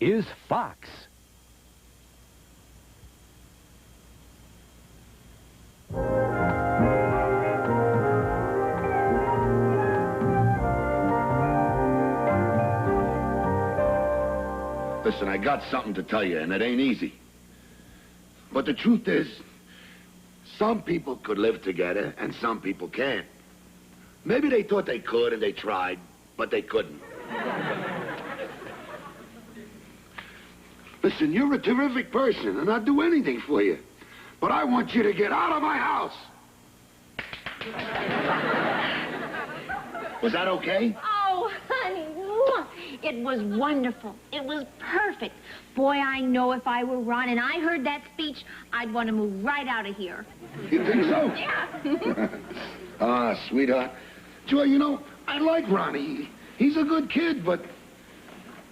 is Fox. Listen, I got something to tell you, and it ain't easy. But the truth is, some people could live together, and some people can't. Maybe they thought they could, and they tried, but they couldn't. Listen, you're a terrific person, and I'd do anything for you. But I want you to get out of my house. Was that okay? Oh, honey, it was wonderful. It was perfect. Boy, I know if I were Ron and I heard that speech, I'd want to move right out of here. You think so? Yeah. Ah, sweetheart. Joy, you know, I like Ronnie. He's a good kid, but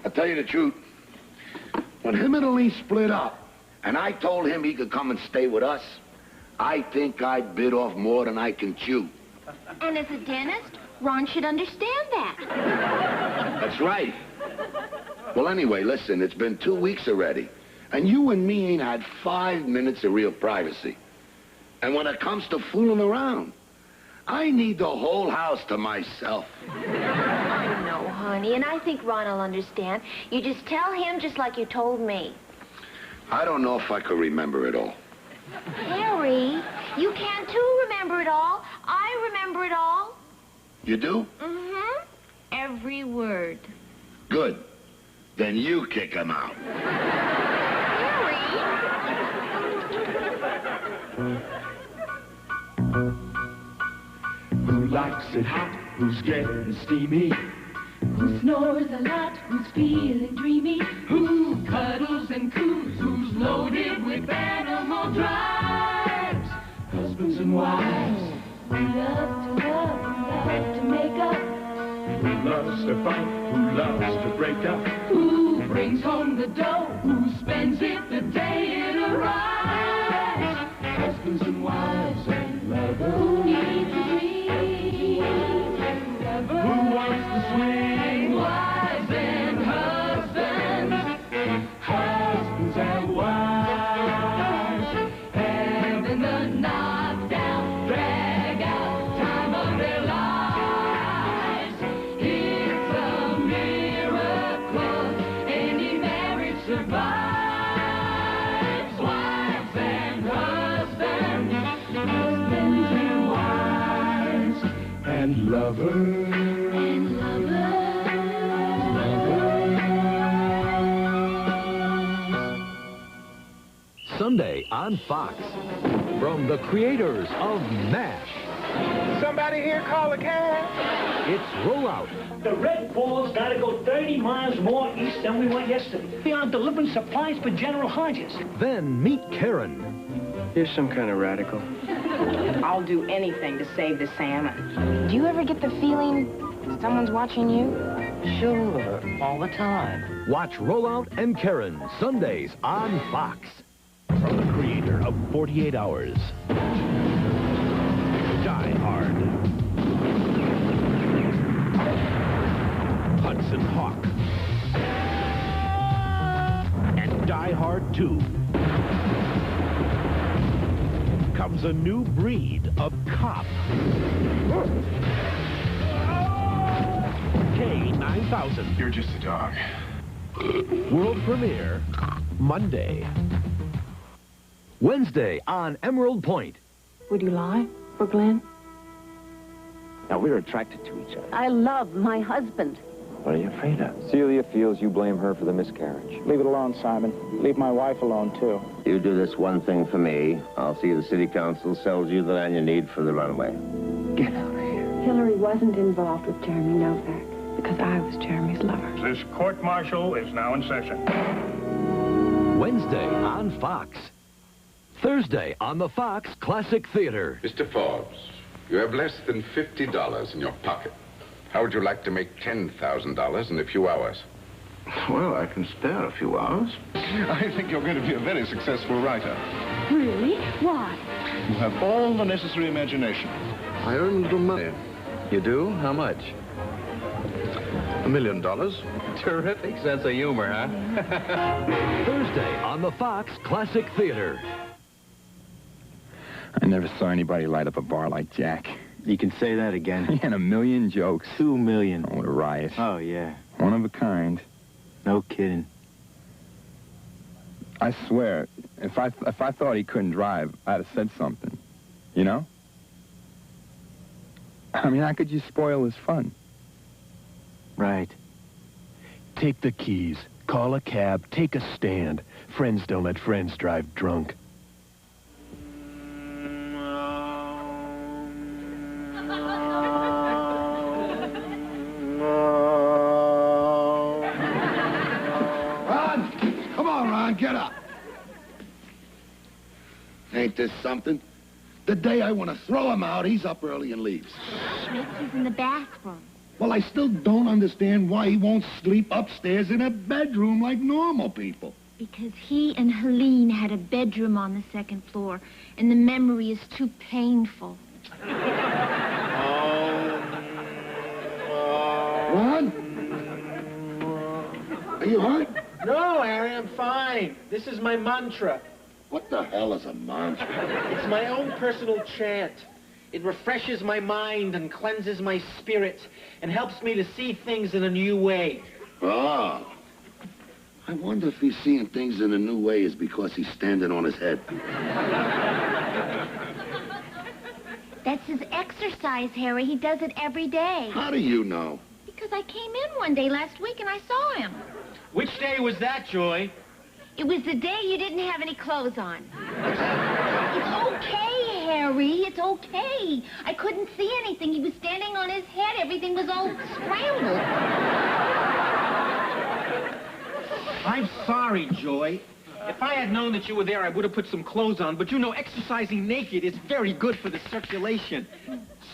I'll tell you the truth. When him and Helene split up, and I told him he could come and stay with us, I think I bit off more than I can chew. And as a dentist, Ron should understand that. That's right. Well, anyway, listen, it's been 2 weeks already, and you and me ain't had 5 minutes of real privacy. And when it comes to fooling around, I need the whole house to myself. I know, honey, and I think Ron will understand. You just tell him just like you told me. I don't know if I could remember it all. Harry, you can too remember it all. I remember it all. You do? Mm-hmm. Every word. Good. Then you kick him out. Harry! Who likes it hot? Who's getting steamy? Who snores a lot? Who's feeling dreamy? Who cuddles and coos? Who's loaded with animal drives? Husbands and wives. Who loves to love? Who loves to make up? Who loves to fight? Who loves to break up? Who brings home the dough? Who spends it the day it arrives? Husbands and wives and lovers. Who needs a dream? Lovers. Who wants to swing? Wives and husbands. Husbands and wives. Having the knockdown, drag out time of their lives. It's a miracle any marriage survives. Wives and husbands, husbands and wives, And lovers. and lovers. Sunday on Fox. From the creators of MASH, Somebody here call a cab? it's Rollout. The Red Bull's got to go 30 miles more east than we went yesterday. We are delivering supplies for General Hodges. Then meet Karen. You're some kind of radical. I'll do anything to save the salmon. Do you ever get the feeling someone's watching you? Sure, all the time. Watch Rollout and Karen Sundays on Fox. From the creator of 48 Hours. Die Hard. Hudson Hawk. And Die Hard 2. Comes a new breed of cop. K-9000. You're just a dog. World premiere Monday. Wednesday on Emerald Point. Would you lie for Glenn? Now, we're attracted to each other. I love my husband. What are you afraid of? Celia feels you blame her for the miscarriage. Leave it alone, Simon. Leave my wife alone, too. You do this one thing for me, I'll see the city council sells you the land you need for the runaway. Get out of here. Hillary wasn't involved with Jeremy Novak because I was Jeremy's lover. This court-martial is now in session. Wednesday on Fox. Thursday on the Fox Classic Theater. Mr. Forbes, you have less than $50 in your pocket. How would you like to make $10,000 in a few hours? Well, I can spare a few hours. I think you're going to be a very successful writer. Really? Why? You have all the necessary imagination. I earn a little money. You do? How much? $1 million. Terrific sense of humor, huh? Thursday on the Fox Classic Theater. I never saw anybody light up a bar like Jack. You can say that again. He had 1 million jokes. 2 million. Oh, what a riot. Oh, yeah. One of a kind. No kidding. I swear, if I thought he couldn't drive, I'd have said something. You know? I mean, how could you spoil his fun? Right. Take the keys. Call a cab. Take a stand. Friends don't let friends drive drunk. Get up. Ain't this something? The day I want to throw him out, he's up early and leaves. Schmidt, he's in the bathroom. Well, I still don't understand why he won't sleep upstairs in a bedroom like normal people. Because he and Helene had a bedroom on the second floor, and the memory is too painful. Ron? Are you hurt? No, Harry, I'm fine. This is my mantra. What the hell is a mantra? It's my own personal chant. It refreshes my mind and cleanses my spirit and helps me to see things in a new way. Oh. I wonder if he's seeing things in a new way is because he's standing on his head. That's his exercise, Harry. He does it every day. How do you know? Because I came in one day last week and I saw him. Which day was that, Joy? It was the day you didn't have any clothes on. It's okay, Harry. It's okay. I couldn't see anything. He was standing on his head. Everything was all scrambled. I'm sorry, Joy. If I had known that you were there, I would have put some clothes on. But you know, exercising naked is very good for the circulation.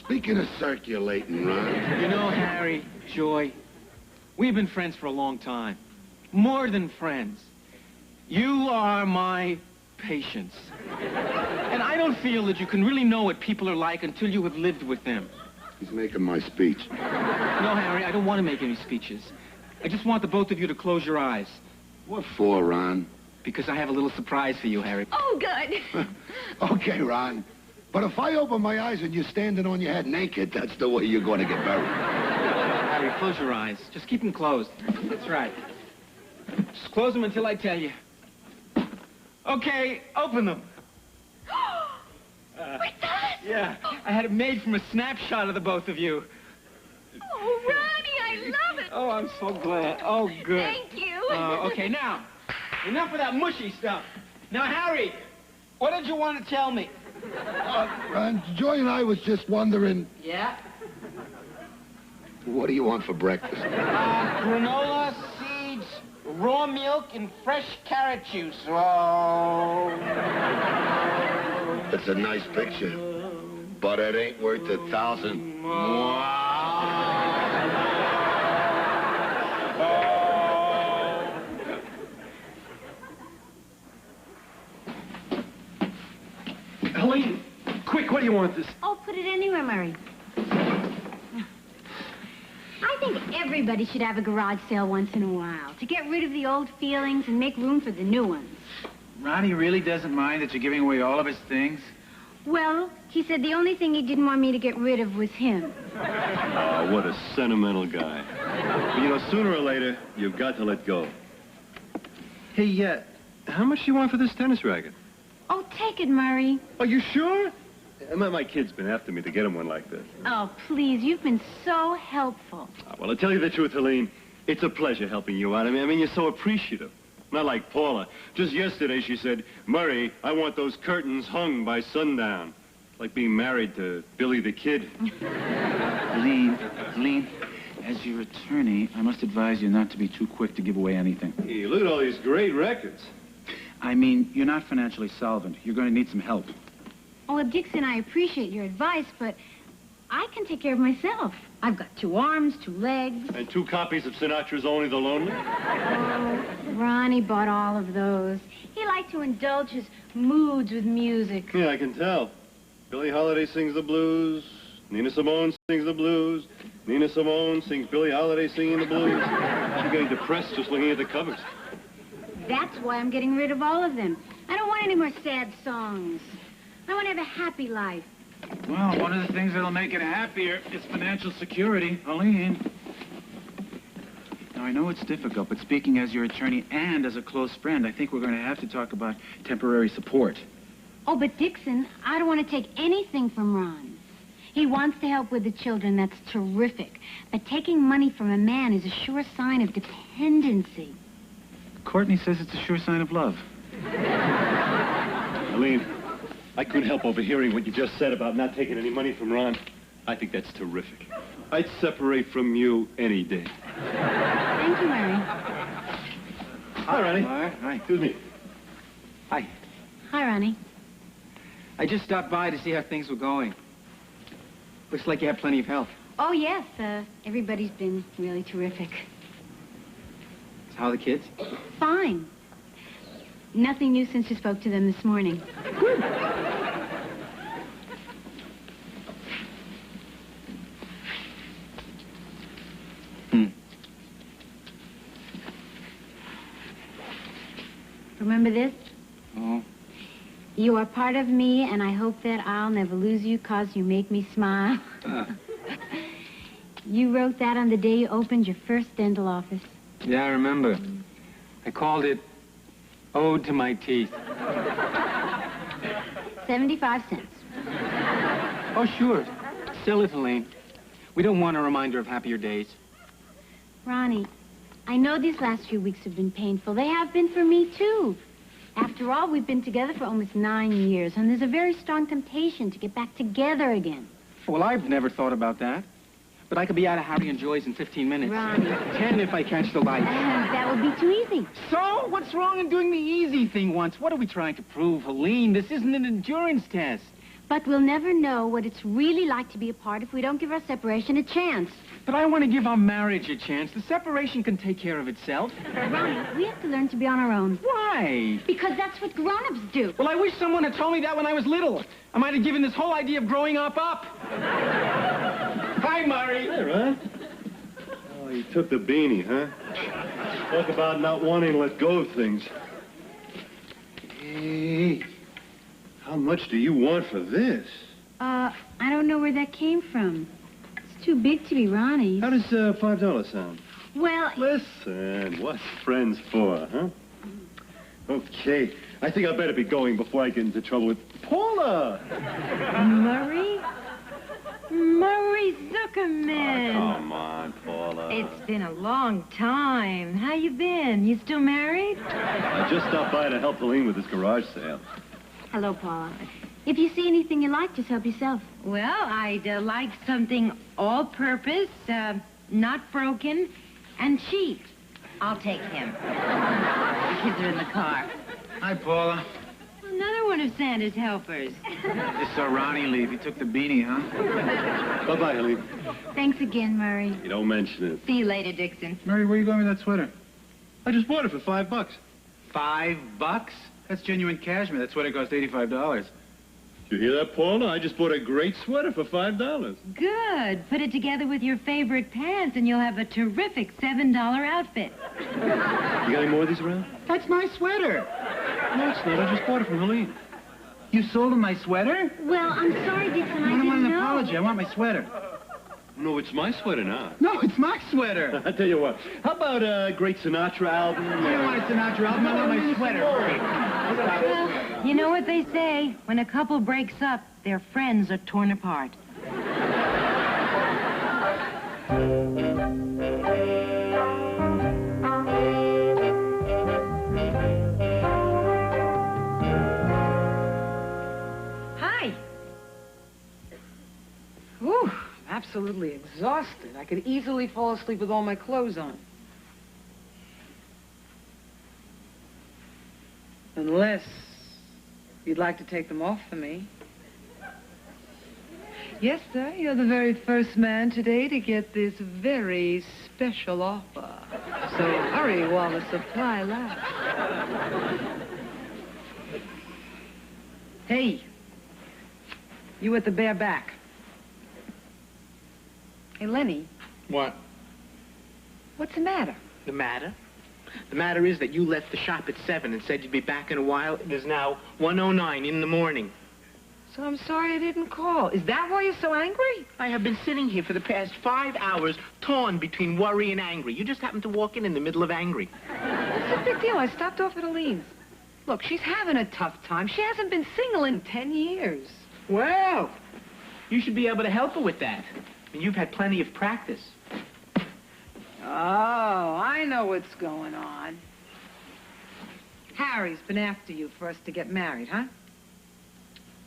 Speaking of circulating, Ron. You know, Harry, Joy, we've been friends for a long time. More than friends. You are my patience. And I don't feel that you can really know what people are like until you have lived with them. He's making my speech. No, Harry, I don't want to make any speeches. I just want the both of you to close your eyes. What for, Ron? Because I have a little surprise for you, Harry. Oh, good. Okay, Ron. But if I open my eyes and you're standing on your head naked, that's the way you're going to get buried. Harry, close your eyes. Just keep them closed. That's right. Just close them until I tell you. Okay, open them. Yeah, I had it made from a snapshot of the both of you. Oh, Ronnie, I love it. Oh, I'm so glad. Oh, good. Thank you. Okay, now, enough of that mushy stuff. Now, Harry, what did you want to tell me? Joy and I was just wondering... Yeah? What do you want for breakfast? Granola, seeds, raw milk, and fresh carrot juice. Oh. It's a nice picture, but it ain't worth 1,000. Helene, quick, what do you want this? Oh, put it anywhere, Murray. I think everybody should have a garage sale once in a while to get rid of the old feelings and make room for the new ones. Ronnie really doesn't mind that you're giving away all of his things? Well, he said the only thing he didn't want me to get rid of was him. Oh, what a sentimental guy. But, you know, sooner or later, you've got to let go. Hey, how much do you want for this tennis racket? Oh, take it, Murray. Are you sure? My kid's been after me to get him one like this. Oh, please, you've been so helpful. Well, I'll tell you the truth, Helene. It's a pleasure helping you out. I mean, you're so appreciative. Not like Paula. Just yesterday, she said, Murray, I want those curtains hung by sundown. Like being married to Billy the Kid. Helene, as your attorney, I must advise you not to be too quick to give away anything. Hey, look at all these great records. I mean, you're not financially solvent. You're going to need some help. Oh, well, Dixon, I appreciate your advice, but I can take care of myself. I've got 2 arms, 2 legs. And 2 copies of Sinatra's Only the Lonely? Oh, Ronnie bought all of those. He liked to indulge his moods with music. Yeah, I can tell. Billie Holiday sings the blues. Nina Simone sings the blues. Nina Simone sings Billie Holiday singing the blues. I'm getting depressed just looking at the covers. That's why I'm getting rid of all of them. I don't want any more sad songs. I want to have a happy life. Well, one of the things that'll make it happier is financial security, Helene. Now, I know it's difficult, but speaking as your attorney and as a close friend, I think we're going to have to talk about temporary support. Oh, but Dixon, I don't want to take anything from Ron. He wants to help with the children. That's terrific. But taking money from a man is a sure sign of dependency. Courtney says it's a sure sign of love. Helene, I couldn't help overhearing what you just said about not taking any money from Ron. I think that's terrific. I'd separate from you any day. Thank you, Mary. Hi, Ronnie. Hi. Excuse me. Hi. Hi, Ronnie. I just stopped by to see how things were going. Looks like you have plenty of help. Oh, yes. Everybody's been really terrific. How are the kids? Fine. Nothing new since you spoke to them this morning. Remember this? Oh. You are part of me, and I hope that I'll never lose you 'cause you make me smile. You wrote that on the day you opened your first dental office. Yeah, I remember. I called it Ode to My Teeth. 75 cents. Oh, sure. Sell it, Helene. We don't want a reminder of happier days. Ronnie, I know these last few weeks have been painful. They have been for me, too. After all, we've been together for almost 9 years, and there's a very strong temptation to get back together again. Well, I've never thought about that. But I could be out of Harry and Joy's in 15 minutes. Ronnie. 10 if I catch the light. That would be too easy. So? What's wrong in doing the easy thing once? What are we trying to prove, Helene? This isn't an endurance test. But we'll never know what it's really like to be apart if we don't give our separation a chance. But I want to give our marriage a chance. The separation can take care of itself. Ronnie, we have to learn to be on our own. Why? Because that's what grown-ups do. Well, I wish someone had told me that when I was little. I might have given this whole idea of growing up. Hi, Murray. Hey, Ron. Oh, you took the beanie, huh? Talk about not wanting to let go of things. Hey, how much do you want for this? I don't know where that came from. It's too big to be Ronnie's. How does $5 sound? Well... Listen, what's friends for, huh? Okay, I think I better be going before I get into trouble with Paula. Murray? Murray Zuckerman. Oh, come on, Paula. It's been a long time. How you been? You still married? I just stopped by to help Helene with this garage sale. Hello, Paula. If you see anything you like, just help yourself. Well, I'd like something all-purpose, not broken, and cheap. I'll take him. The kids are in the car. Hi, Paula. Another one of Santa's helpers. Just saw Ronnie leave. He took the beanie, huh? Bye-bye, Helene. Thanks again, Murray. You don't mention it. See you later, Dixon. Murray, where are you going with that sweater? I just bought it for $5. $5? That's genuine cashmere. That sweater cost $85. You hear that, Paula? I just bought a great sweater for $5. Good. Put it together with your favorite pants, and you'll have a terrific $7 outfit. You got any more of these around? That's my sweater. No, it's not. I just bought it from Helene. You sold him my sweater? Well, I'm sorry, Dixon. I don't didn't want an know. apology. I want my sweater. No, it's my sweater now. No, it's my sweater. I tell you what. How about a great Sinatra album? I don't want a Sinatra album. I want my sweater. Well, you know what they say. When a couple breaks up, their friends are torn apart. Hi. Whew, absolutely exhausted. I could easily fall asleep with all my clothes on. Unless you'd like to take them off for me. Yes, sir. You're the very first man today to get this very special offer. So hurry while the supply lasts. Hey, you at the bare back. Hey, Lennie, What? what's the matter? The matter? The matter is that you left the shop at 7 and said you'd be back in a while. It is now 1:09 in the morning. So I'm sorry I didn't call. Is that why you're so angry? I have been sitting here for the past 5 hours, torn between worry and angry. You just happened to walk in the middle of angry. What's the big deal? I stopped off at Helene's. Look, she's having a tough time. She hasn't been single in 10 years. Well, you should be able to help her with that. I mean, you've had plenty of practice. Oh, I know what's going on. Harry's been after you for us to get married, huh?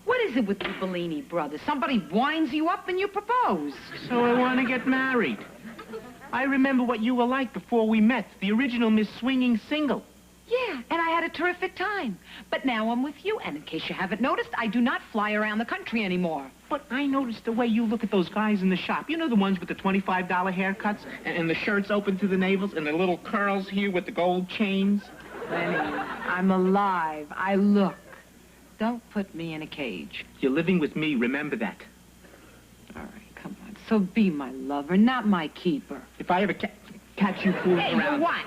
What is it with the Bellini brothers? Somebody winds you up and you propose. So I want to get married. I remember what you were like before we met, the original Miss Swinging Single. Yeah, and I had a terrific time. But now I'm with you, and in case you haven't noticed, I do not fly around the country anymore. But I noticed the way you look at those guys in the shop. You know, the ones with the $25 haircuts and the shirts open to the navels and the little curls here with the gold chains? Lennie, I'm alive. I look. Don't put me in a cage. You're living with me, remember that. All right, come on. So be my lover, not my keeper. If I ever catch you fooling around... Hey, what?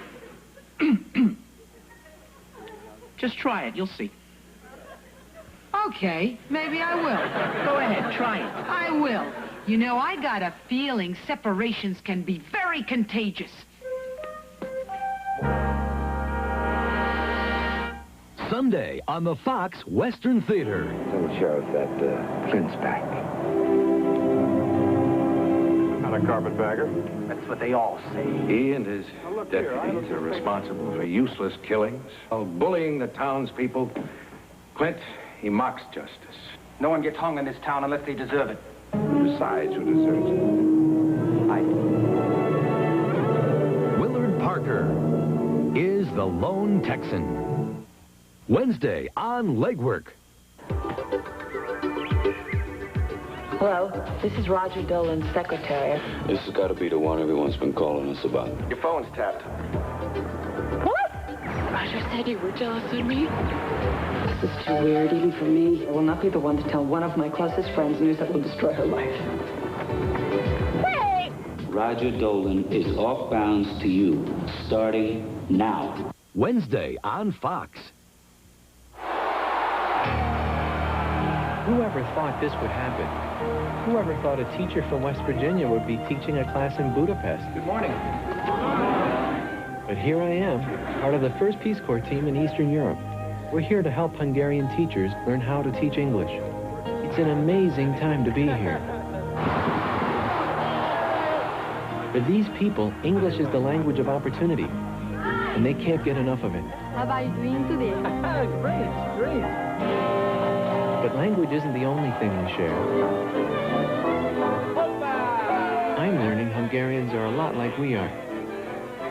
Just try it, you'll see. Okay, maybe I will. Go ahead, try it. I will. You know, I got a feeling separations can be very contagious. Sunday on the Fox Western Theater. Tell the sheriff that Clint's back. Not a carpetbagger. That's what they all say. He and his deputies are responsible for useless killings, bullying the townspeople. Clint, he mocks justice. No one gets hung in this town unless they deserve it. Besides, who deserves it? I do. Willard Parker is the Lone Texan. Wednesday on Legwork. Hello, this is Roger Dolan's secretary. This has got to be the one everyone's been calling us about. Your phone's tapped. What? Roger said you were jealous of me. This is too weird, even for me. I will not be the one to tell one of my closest friends news that will destroy her life. Hey! Roger Dolan is off bounds to you, starting now. Wednesday on Fox. Whoever thought this would happen? Whoever thought a teacher from West Virginia would be teaching a class in Budapest? Good morning. But here I am, part of the first Peace Corps team in Eastern Europe. We're here to help Hungarian teachers learn how to teach English. It's an amazing time to be here. For these people, English is the language of opportunity, and they can't get enough of it. How are you doing today? Great. But language isn't the only thing we share. I'm learning Hungarians are a lot like we are.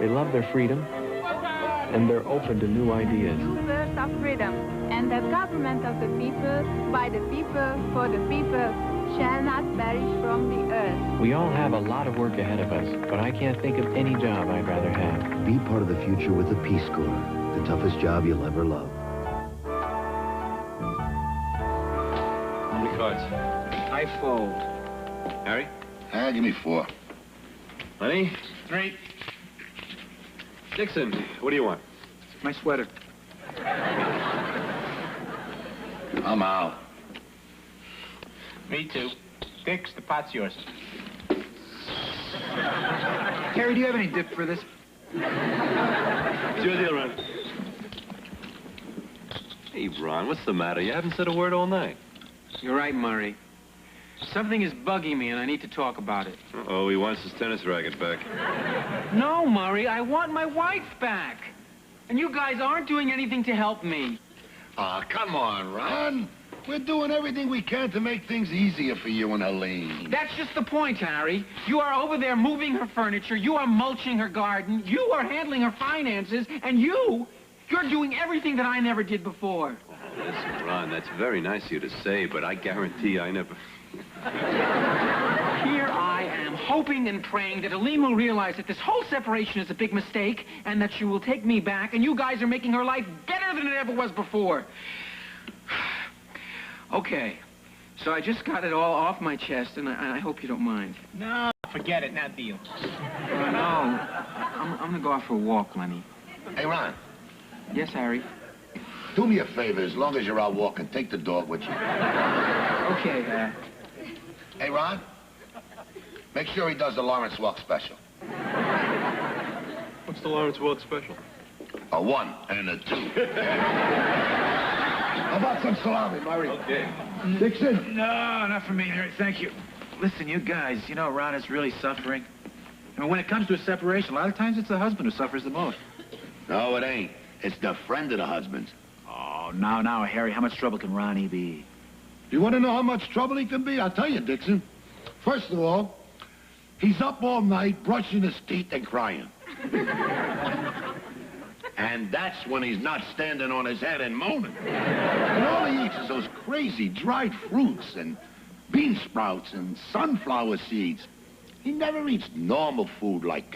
They love their freedom, and they're open to new ideas. Users of freedom, and the government of the people, by the people, for the people, shall not perish from the earth. We all have a lot of work ahead of us, but I can't think of any job I'd rather have. Be part of the future with the Peace Corps, the toughest job you'll ever love. How many cards? I fold. Harry? Give me 4. Lennie? 3. Dixon, what do you want? My sweater. I'm out. Me too. Dix, the pot's yours. Harry, do you have any dip for this? It's your deal, Ron. Hey, Ron, what's the matter? You haven't said a word all night. You're right, Murray. Something is bugging me, and I need to talk about it. Uh-oh, he wants his tennis racket back. No, Murray, I want my wife back. And you guys aren't doing anything to help me. Aw, come on, Ron. We're doing everything we can to make things easier for you and Helene. That's just the point, Harry. You are over there moving her furniture. You are mulching her garden. You are handling her finances. And you're doing everything that I never did before. Listen, Ron, that's very nice of you to say, but I guarantee I never... Here I am, hoping and praying that Helene will realize that this whole separation is a big mistake and that she will take me back, and you guys are making her life better than it ever was before. Okay, so I just got it all off my chest, and I hope you don't mind. No, forget it. Now deal. No. I'm gonna go out for a walk, Lennie. Hey, Ron. Yes, Harry? Do me a favor, as long as you're out walking, take the dog with you. Okay, Hey, Ron. Make sure he does the Lawrence Walk special. What's the Lawrence Walk special? A 1 and a 2. How about some salami, Murray? Okay. Dixon? No, not for me, Harry. Thank you. Listen, you guys, you know, Ron is really suffering. I mean, when it comes to a separation, a lot of times it's the husband who suffers the most. No, it ain't. It's the friend of the husband's. Oh, now, Harry, how much trouble can Ronnie be? You want to know how much trouble he can be? I'll tell you, Dixon. First of all, he's up all night brushing his teeth and crying. And that's when he's not standing on his head and moaning. And all he eats is those crazy dried fruits and bean sprouts and sunflower seeds. He never eats normal food like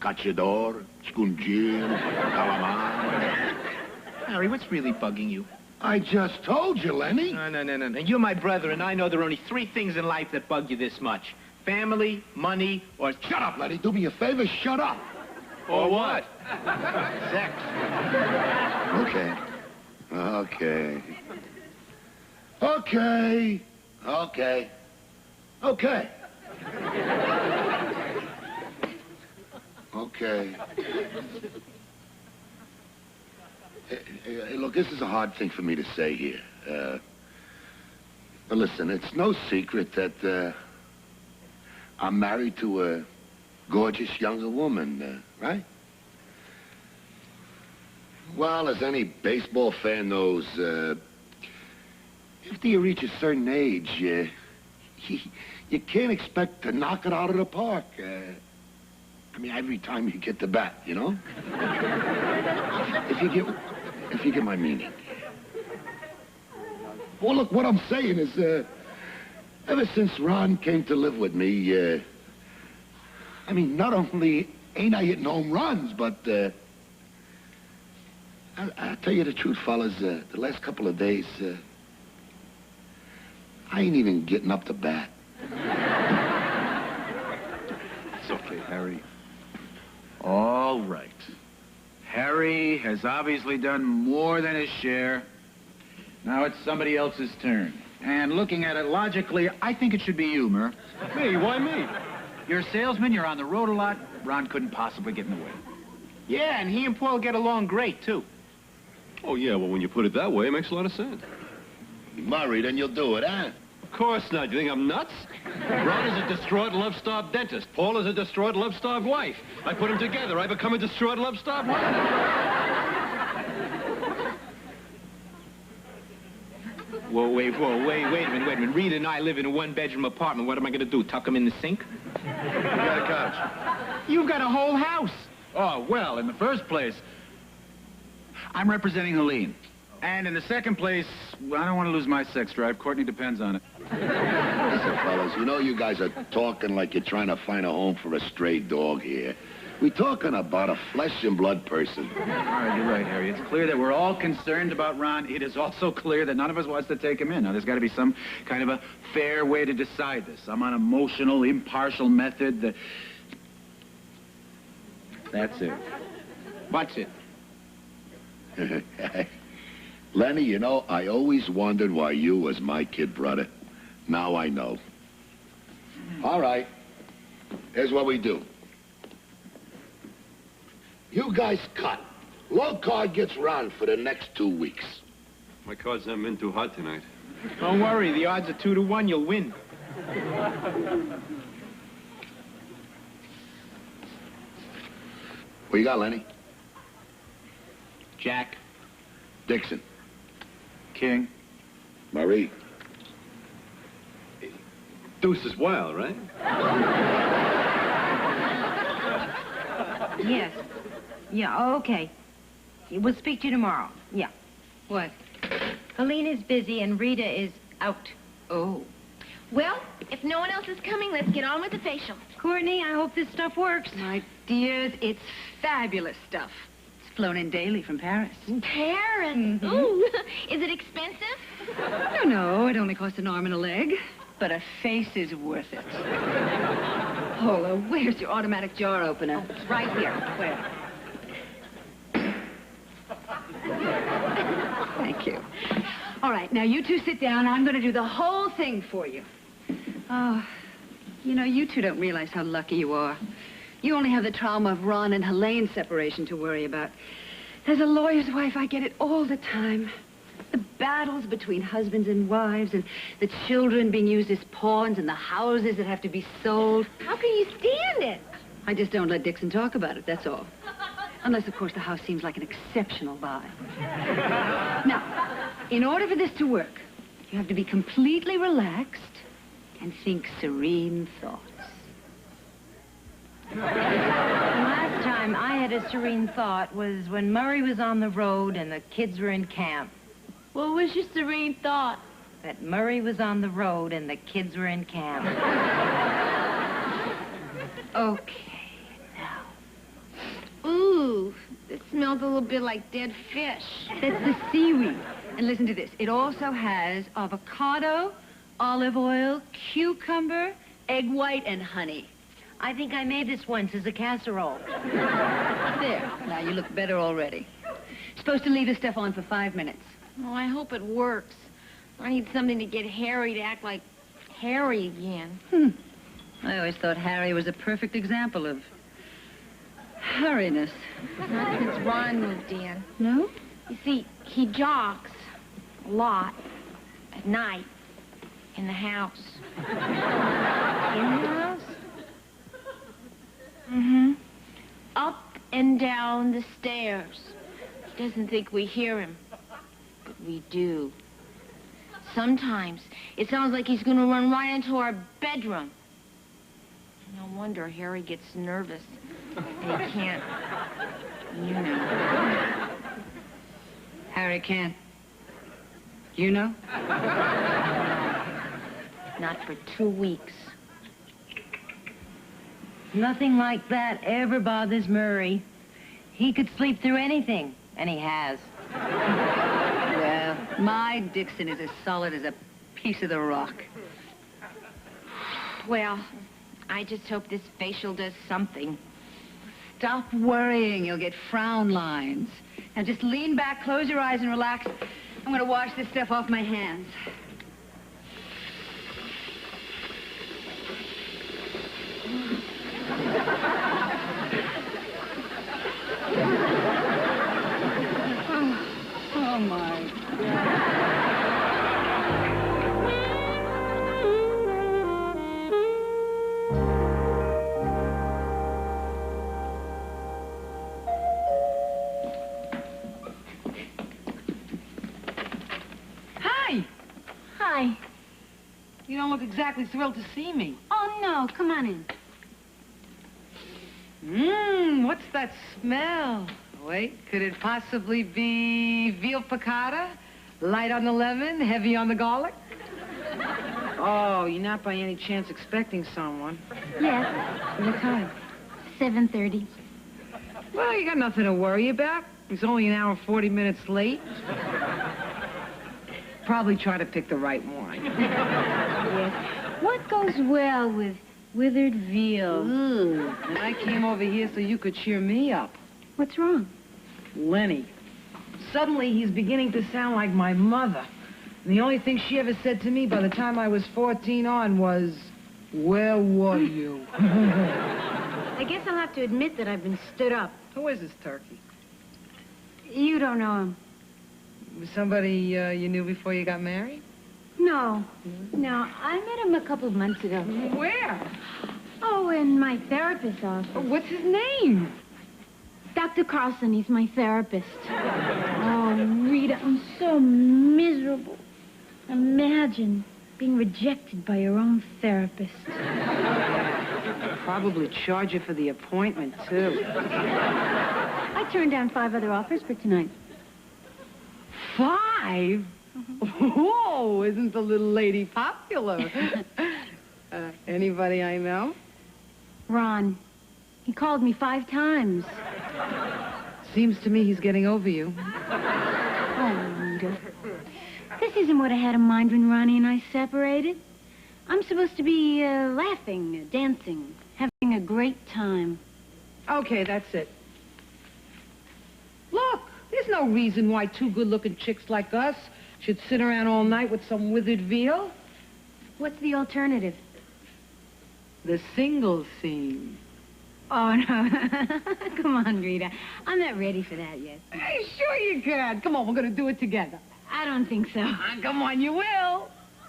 cacciador, scungil, calamari. Harry, what's really bugging you? I just told you, Lennie. No. You're my brother, and I know there are only 3 things in life that bug you this much. Family, money, or... Shut up, Lennie. Do me a favor, shut up. Or what? Sex. Okay. Hey, look, this is a hard thing for me to say here. But listen, it's no secret that I'm married to a gorgeous younger woman, right? Well, as any baseball fan knows, after you reach a certain age, you can't expect to knock it out of the park. I mean, every time you get the bat, you know? If you get my meaning. Well, look, what I'm saying is, ever since Ron came to live with me, I mean, not only ain't I hitting home runs, but, I'll tell you the truth, fellas, the last couple of days, I ain't even getting up to bat. It's okay, Harry. All right. Harry has obviously done more than his share. Now it's somebody else's turn. And looking at it logically, I think it should be you, Mur. Me? Why me? You're a salesman, you're on the road a lot. Ron couldn't possibly get in the way. Yeah, and he and Paul get along great, too. Oh, yeah, well, when you put it that way, it makes a lot of sense. Murray, then you'll do it, huh? Of course not. You think I'm nuts? Ron is a distraught, love-starved dentist. Paul is a distraught, love-starved wife. I put them together. I become a distraught, love-starved wife. Wait a minute. Rita and I live in a 1-bedroom apartment. What am I going to do, tuck them in the sink? You got a couch. You've got a whole house. Oh, well, in the first place, I'm representing Helene. And in the second place, I don't want to lose my sex drive. Courtney depends on it. Listen, fellas, you know you guys are talking like you're trying to find a home for a stray dog here. We're talking about a flesh and blood person. All right, you're right, Harry. It's clear that we're all concerned about Ron. It is also clear that none of us wants to take him in. Now, there's got to be some kind of a fair way to decide this. Some unemotional, impartial method that... That's it. What's it? Lennie, you know, I always wondered why you was my kid brother. Now I know. All right. Here's what we do. You guys cut. Low card gets Ron for the next 2 weeks. My cards haven't been too hot tonight. Don't worry. The odds are 2 to 1. You'll win. What you got, Lennie? Jack. Dixon. King. Marie. Deuce is wild, right? Yes. Yeah, okay. We'll speak to you tomorrow. Yeah. What? Helene is busy and Rita is out. Oh. Well, if no one else is coming, let's get on with the facial. Courtney, I hope this stuff works. My dears, it's fabulous stuff. It's flown in daily from Paris. Paris? Mm-hmm. Ooh. Is it expensive? No, it only costs an arm and a leg. But a face is worth it. Paula, where's your automatic jar opener? Oh, it's right here. Where? Thank you. All right, now you two sit down. I'm going to do the whole thing for you. Oh, you know, you two don't realize how lucky you are. You only have the trauma of Ron and Helene's separation to worry about. As a lawyer's wife, I get it all the time. The battles between husbands and wives, and the children being used as pawns, and the houses that have to be sold. How can you stand it? I just don't let Dixon talk about it, that's all. Unless, of course, the house seems like an exceptional buy. Now, in order for this to work, you have to be completely relaxed and think serene thoughts. The last time I had a serene thought was when Murray was on the road and the kids were in camp. What was your serene thought? That Murray was on the road and the kids were in camp. Okay, now. Ooh, it smells a little bit like dead fish. That's the seaweed. And listen to this. It also has avocado, olive oil, cucumber, egg white, and honey. I think I made this once as a casserole. There. Now you look better already. Supposed to leave the stuff on for 5 minutes. Oh, I hope it works. I need something to get Harry to act like Harry again. I always thought Harry was a perfect example of hurriness. Not since Ron moved in. No? You see, he jogs a lot at night in the house. In the house? Mm-hmm. Up and down the stairs. He doesn't think we hear him, but we do. Sometimes it sounds like he's going to run right into our bedroom. No wonder Harry gets nervous. And he can't, you know. Harry can't. You know? Not for 2 weeks. Nothing like that ever bothers Murray. He could sleep through anything, and he has. Well, my Dixon is as solid as a piece of the rock. Well, I just hope this facial does something. Stop worrying. You'll get frown lines. Now just lean back, close your eyes, and relax. I'm going to wash this stuff off my hands. Oh, my God. Hi. Hi. You don't look exactly thrilled to see me. Oh, no. Come on in. What's that smell? Wait, could it possibly be veal piccata? Light on the lemon, heavy on the garlic? Oh, you're not by any chance expecting someone? Yes. What time? 7:30. Well, you got nothing to worry about. He's only an hour and 40 minutes late. Probably try to pick the right wine. Yes. What goes well with withered veal? And I came over here so you could cheer me up. What's wrong? Lennie. Suddenly, he's beginning to sound like my mother. And the only thing she ever said to me by the time I was 14 on was, "Where were you?" I guess I'll have to admit that I've been stood up. Who is this turkey? You don't know him. Somebody you knew before you got married? No. No, I met him a couple of months ago. Where? Oh, in my therapist's office. What's his name? Dr. Carlson, he's my therapist. Oh, Rita, I'm so miserable. Imagine being rejected by your own therapist. Probably charge you for the appointment, too. I turned down 5 other offers for tonight. 5? Whoa, isn't the little lady popular? Anybody I know? Ron. He called me 5 times. Seems to me he's getting over you. Oh, Rita. This isn't what I had in mind when Ronnie and I separated. I'm supposed to be laughing, dancing, Having a great time. Okay, that's it. Look, there's no reason why two good-looking chicks like us should sit around all night with some withered veal. What's the alternative? The single scene. Oh, no. Come on, Rita. I'm not ready for that yet. Hey, sure you can. Come on, we're going to do it together. I don't think so. Come on, you will.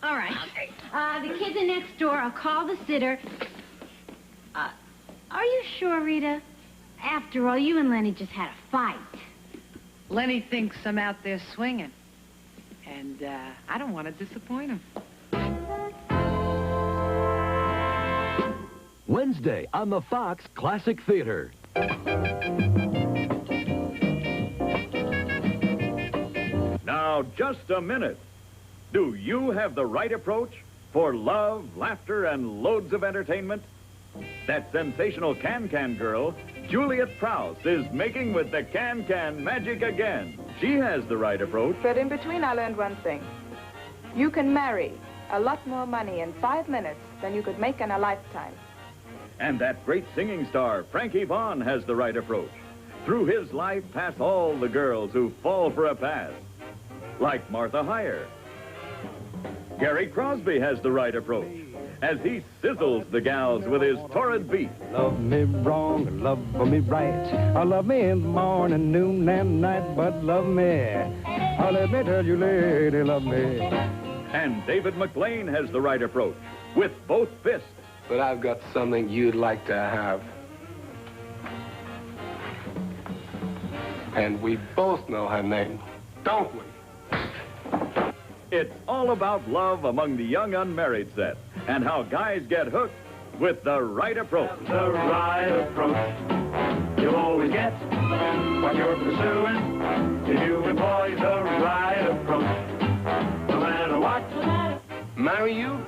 All right. The kids are next door. I'll call the sitter. Are you sure, Rita? After all, you and Lennie just had a fight. Lennie thinks I'm out there swinging. And I don't want to disappoint him. Wednesday on the Fox Classic Theater. Now, just a minute. Do you have the right approach for love, laughter, and loads of entertainment? That sensational can-can girl, Juliet Prowse, is making with the can-can magic again. She has the right approach. But in between, I learned one thing. You can marry a lot more money in 5 minutes than you could make in a lifetime. And that great singing star, Frankie Vaughan, has the right approach. Through his life pass all the girls who fall for a pass. Like Martha Heyer. Gary Crosby has the right approach as he sizzles the gals with his torrid beat. Love me wrong, love me right. Love me in the morning, noon, and night, but love me. Let me tell you, lady, love me. And David McLean has the right approach with both fists. But I've got something you'd like to have. And we both know her name, don't we? It's all about love among the young unmarried set and how guys get hooked with the right approach. The right approach. You'll always get what you're pursuing if you employ the right approach. No matter what. Marry you?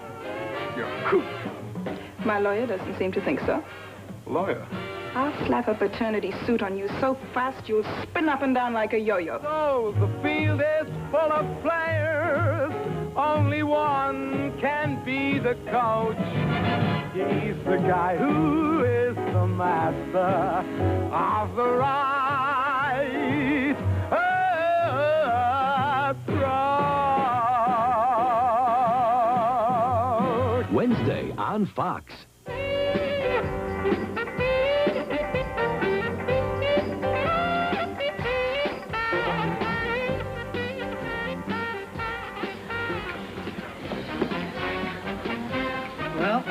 You're a kook. My lawyer doesn't seem to think so. Lawyer? I'll slap a paternity suit on you so fast you'll spin up and down like a yo-yo. So the field is full of players. Only one can be the coach. He's the guy who is the master of the right approach. Wednesday on Fox. Well,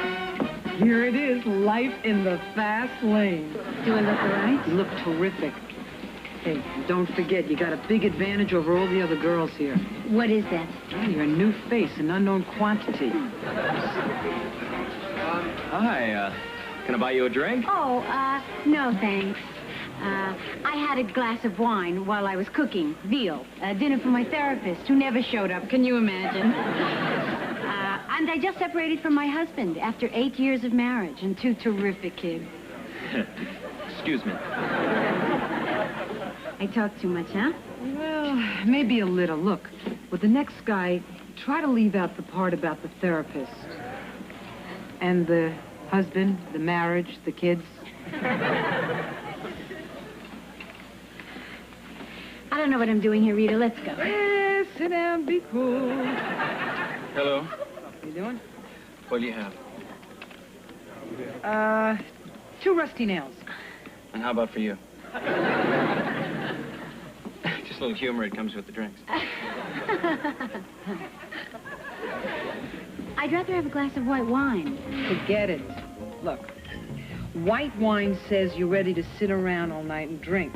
here it is, life in the fast lane. Do I look all right? You look terrific. Hey, don't forget, you got a big advantage over all the other girls here. What is that? Well, you're a new face, an unknown quantity. Hi, can I buy you a drink? Oh, no, thanks. I had a glass of wine while I was cooking veal, dinner for my therapist, who never showed up. Can you imagine? And I just separated from my husband after 8 years of marriage and 2 terrific kids. Excuse me. I talk too much, huh? Well, maybe a little. Look, with the next guy, try to leave out the part about the therapist. And the husband, the marriage, the kids. I don't know what I'm doing here, Rita. Let's go. Sit down, be cool. Hello. What you doing? What do you have? 2 rusty nails. And how about for you? Just a little humor, it comes with the drinks. I'd rather have a glass of white wine. Forget it. Look, white wine says you're ready to sit around all night and drink.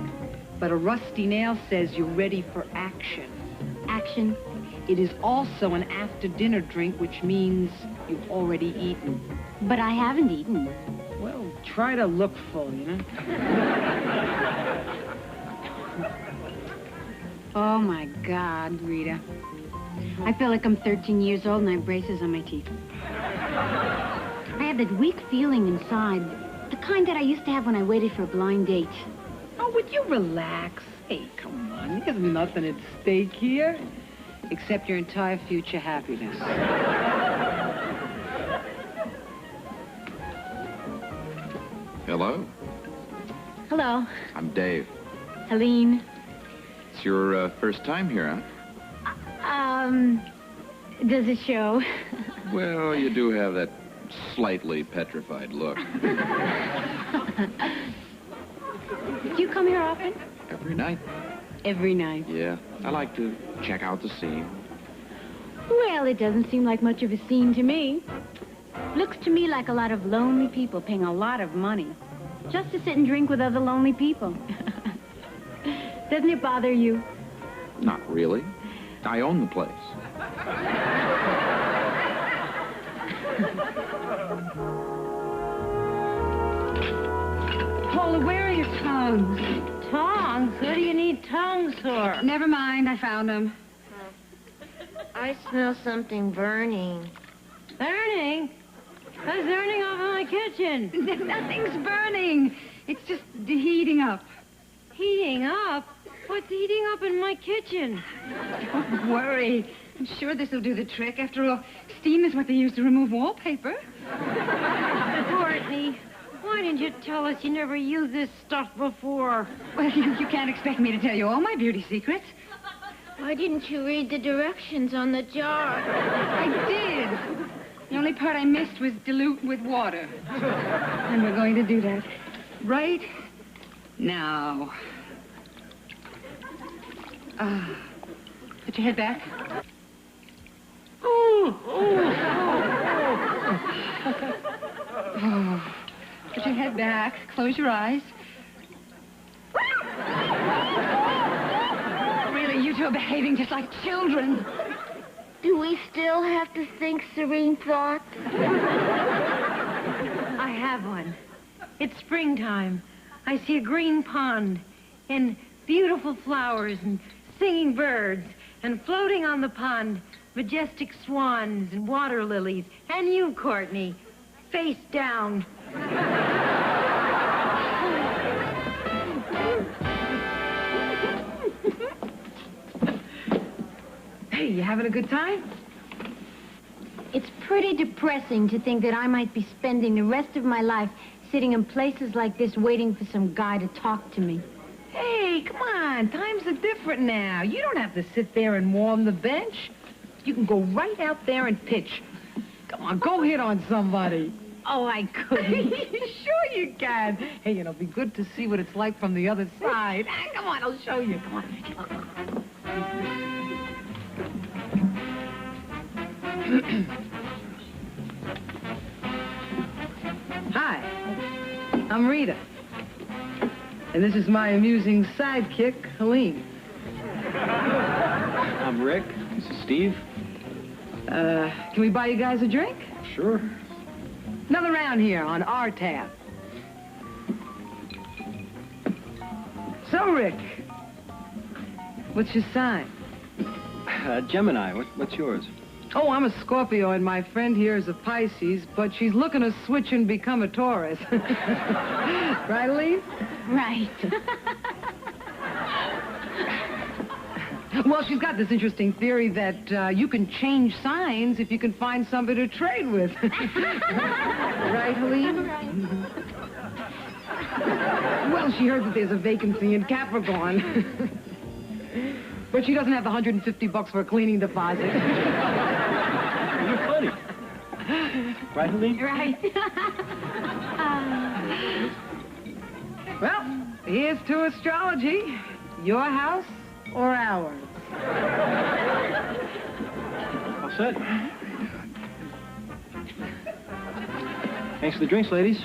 But a rusty nail says you're ready for action. Action? It is also an after-dinner drink, which means you've already eaten. But I haven't eaten. Well, try to look full, you know? Oh, my God, Rita. I feel like I'm 13 years old and I have braces on my teeth. I have that weak feeling inside, the kind that I used to have when I waited for a blind date. Oh, would you relax? Hey, come on. There's nothing at stake here. Except your entire future happiness. Hello? Hello, I'm Dave. Helene. It's your first time here, huh? Does it show? Well, you do have that slightly petrified look. Do you come here often? Every night? Every night. Yeah. I like to check out the scene. Well, it doesn't seem like much of a scene to me. Looks to me like a lot of lonely people paying a lot of money just to sit and drink with other lonely people. Doesn't it bother you? Not really. I own the place. Paula, where are your tongs? Tongs? What do you need tongs for? Never mind, I found them. I smell something burning. Burning? What's burning off in my kitchen? Nothing's burning. It's just heating up. Heating up? What's heating up in my kitchen? Don't worry. I'm sure this will do the trick. After all, steam is what they use to remove wallpaper. Courtney, why didn't you tell us you never used this stuff before? Well, you can't expect me to tell you all my beauty secrets. Why didn't you read the directions on the jar? I did. The only part I missed was dilute with water. And we're going to do that right now. Put your head back. Oh. Put your head back. Close your eyes. Really, you two are behaving just like children. Do we still have to think serene thoughts? I have one. It's springtime. I see a green pond and beautiful flowers and singing birds, and floating on the pond, majestic swans and water lilies, and you, Courtney, face down. Hey, you having a good time? It's pretty depressing to think that I might be spending the rest of my life sitting in places like this waiting for some guy to talk to me. Hey, come on. Times are different now. You don't have to sit there and warm the bench. You can go right out there and pitch. Come on, go hit on somebody. Oh, I couldn't. Sure you can. Hey, it'll be good to see what it's like from the other side. Come on, I'll show you. Come on. Hi, I'm Rita. And this is my amusing sidekick, Helene. I'm Rick. This is Steve. Can we buy you guys a drink? Sure. Another round here on our tab. So, Rick, what's your sign? Gemini. What's yours? Oh, I'm a Scorpio, and my friend here is a Pisces, but she's looking to switch and become a Taurus. Right, Helene? Right. Well, she's got this interesting theory that you can change signs if you can find somebody to trade with. Right, Helene? Right. Well, she heard that there's a vacancy in Capricorn. But she doesn't have the $150 for a cleaning deposit. You're funny. Right, Helene? Right. Well, here's to astrology. Your house or ours? All set. Thanks for the drinks, ladies.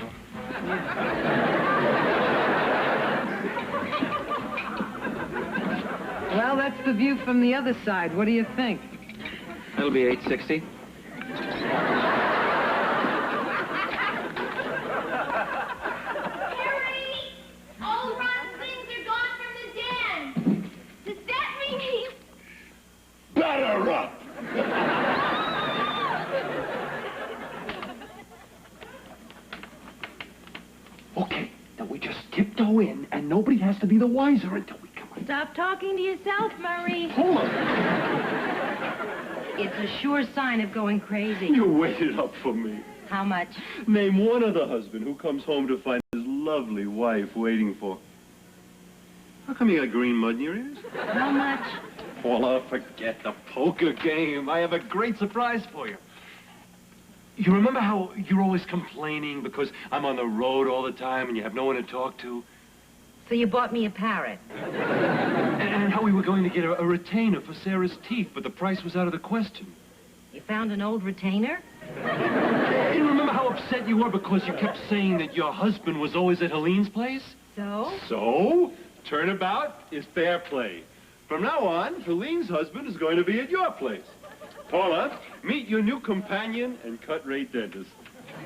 Well, that's the view from the other side. What do you think? That'll be $8.60. All Ron's things are gone from the den. Does that mean he's... Batter up! Okay, now we just tiptoe in, and nobody has to be the wiser until we come in. Stop talking to yourself, Murray. Hold on. It's a sure sign of going crazy. You waited up for me. How much? Name one other husband who comes home to find his lovely wife waiting for. How come you got green mud in your ears? How much? Paula, forget the poker game. I have a great surprise for you. You remember how you're always complaining because I'm on the road all the time and you have no one to talk to? So you bought me a parrot. And how we were going to get a retainer for Sarah's teeth, but the price was out of the question. You found an old retainer? You remember how upset you were because you kept saying that your husband was always at Helene's place? So? So, turnabout is fair play. From now on, Helene's husband is going to be at your place. Paula, meet your new companion and cut-rate dentist.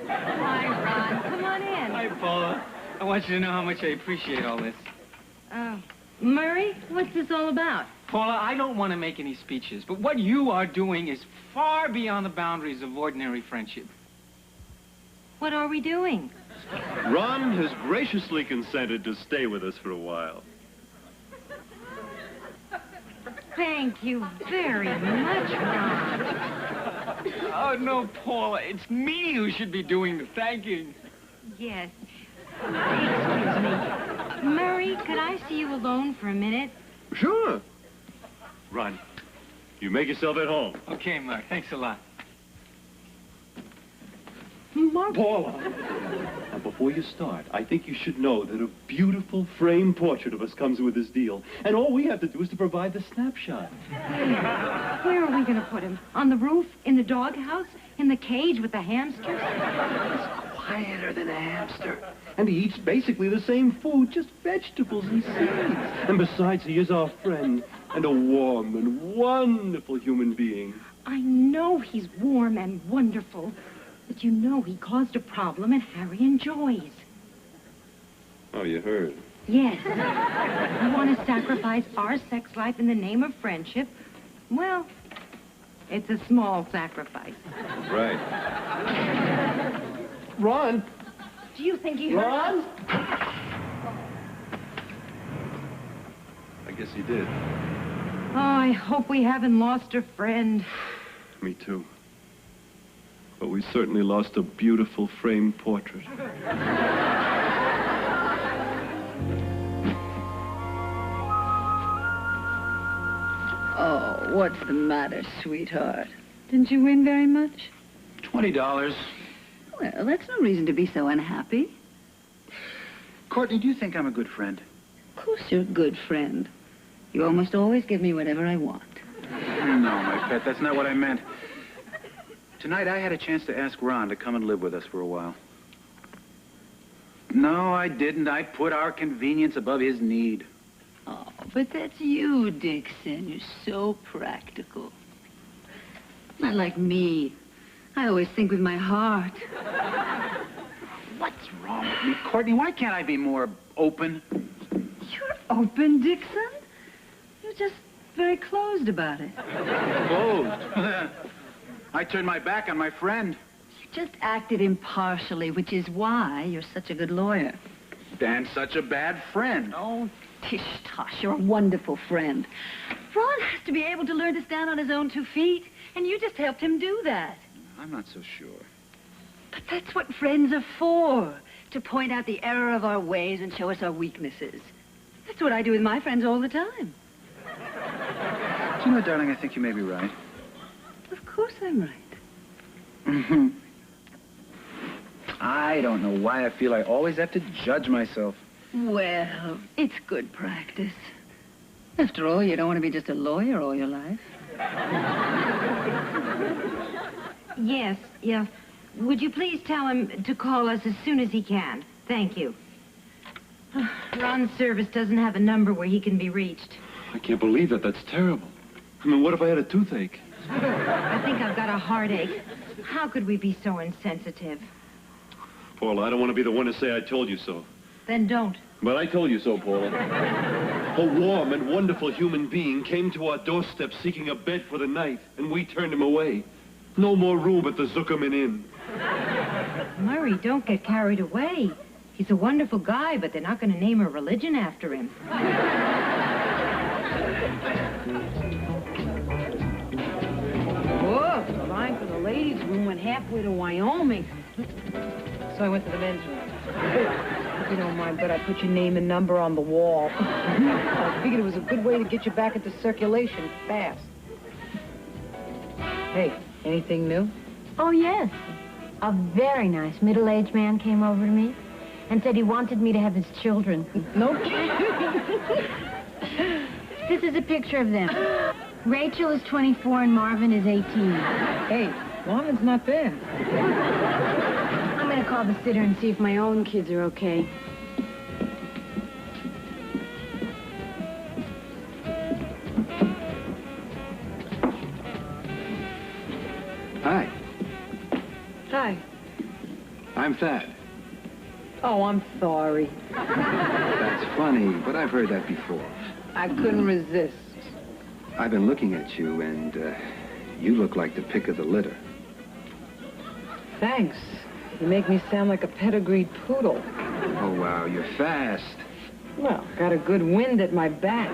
Hi, Ron. Come on in. Hi, Paula. I want you to know how much I appreciate all this. Murray, what's this all about? Paula, I don't want to make any speeches, but what you are doing is far beyond the boundaries of ordinary friendship. What are we doing? Ron has graciously consented to stay with us for a while. Thank you very much, Ron. Oh, no, Paula. It's me who should be doing the thanking. Yes. Excuse me. Murray, could I see you alone for a minute? Sure. Ron, you make yourself at home. Okay, Mark. Thanks a lot. Paula, now before you start, I think you should know that a beautiful framed portrait of us comes with this deal. And all we have to do is to provide the snapshot. Where are we going to put him? On the roof? In the doghouse? In the cage with the hamsters? Quieter than a hamster. And he eats basically the same food, just vegetables and seeds. And besides, he is our friend and a warm and wonderful human being. I know he's warm and wonderful, but you know he caused a problem and Harry enjoys. Oh, you heard. Yes. You want to sacrifice our sex life in the name of friendship? Well, it's a small sacrifice. Right. Ron! Do you think he heard Ron? us? I guess he did. Oh, I hope we haven't lost a friend. Me too. But we certainly lost a beautiful framed portrait. Oh, what's the matter, sweetheart? Didn't you win very much? $20. Well, that's no reason to be so unhappy. Courtney, do you think I'm a good friend? Of course you're a good friend. You almost always give me whatever I want. No, my pet, that's not what I meant. Tonight, I had a chance to ask Ron to come and live with us for a while. No, I didn't. I put our convenience above his need. Oh, but that's you, Dixon. You're so practical. Not like me. I always think with my heart. What's wrong with me, Courtney? Why can't I be more open? You're open, Dixon. You're just very closed about it. Closed? I turned my back on my friend. You just acted impartially, which is why you're such a good lawyer. And such a bad friend. Oh, tish-tosh, you're a wonderful friend. Ron has to be able to learn to stand on his own 2 feet, and you just helped him do that. I'm not so sure. But that's what friends are for, to point out the error of our ways and show us our weaknesses. That's what I do with my friends all the time. Do you know, darling, I think you may be right. Of course I'm right. Mm-hmm. I don't know why I feel I always have to judge myself. Well, it's good practice. After all, you don't want to be just a lawyer all your life. Yes. Would you please tell him to call us as soon as he can? Thank you. Ron's service doesn't have a number where he can be reached. I can't believe that. That's terrible. I mean, what if I had a toothache? I think I've got a heartache. How could we be so insensitive? Paula, I don't want to be the one to say I told you so. Then don't. But I told you so, Paula. A warm and wonderful human being came to our doorstep seeking a bed for the night, and we turned him away. No more room at the Zuckerman Inn. Murray, don't get carried away. He's a wonderful guy, but they're not going to name a religion after him. Whoa, the line for the ladies' room went halfway to Wyoming. So I went to the men's room. If you don't mind, but I put your name and number on the wall. I figured it was a good way to get you back into circulation fast. Hey, anything new? Oh, yes. A very nice middle-aged man came over to me and said he wanted me to have his children. No kidding. This is a picture of them. Rachel is 24 and Marvin is 18. Hey, Marvin's not bad. I'm going to call the sitter and see if my own kids are okay. Hi. Hi. I'm Thad. Oh, I'm sorry. That's funny, but I've heard that before. I couldn't resist. I've been looking at you, and you look like the pick of the litter. Thanks. You make me sound like a pedigreed poodle. Oh, wow, you're fast. Well, got a good wind at my back.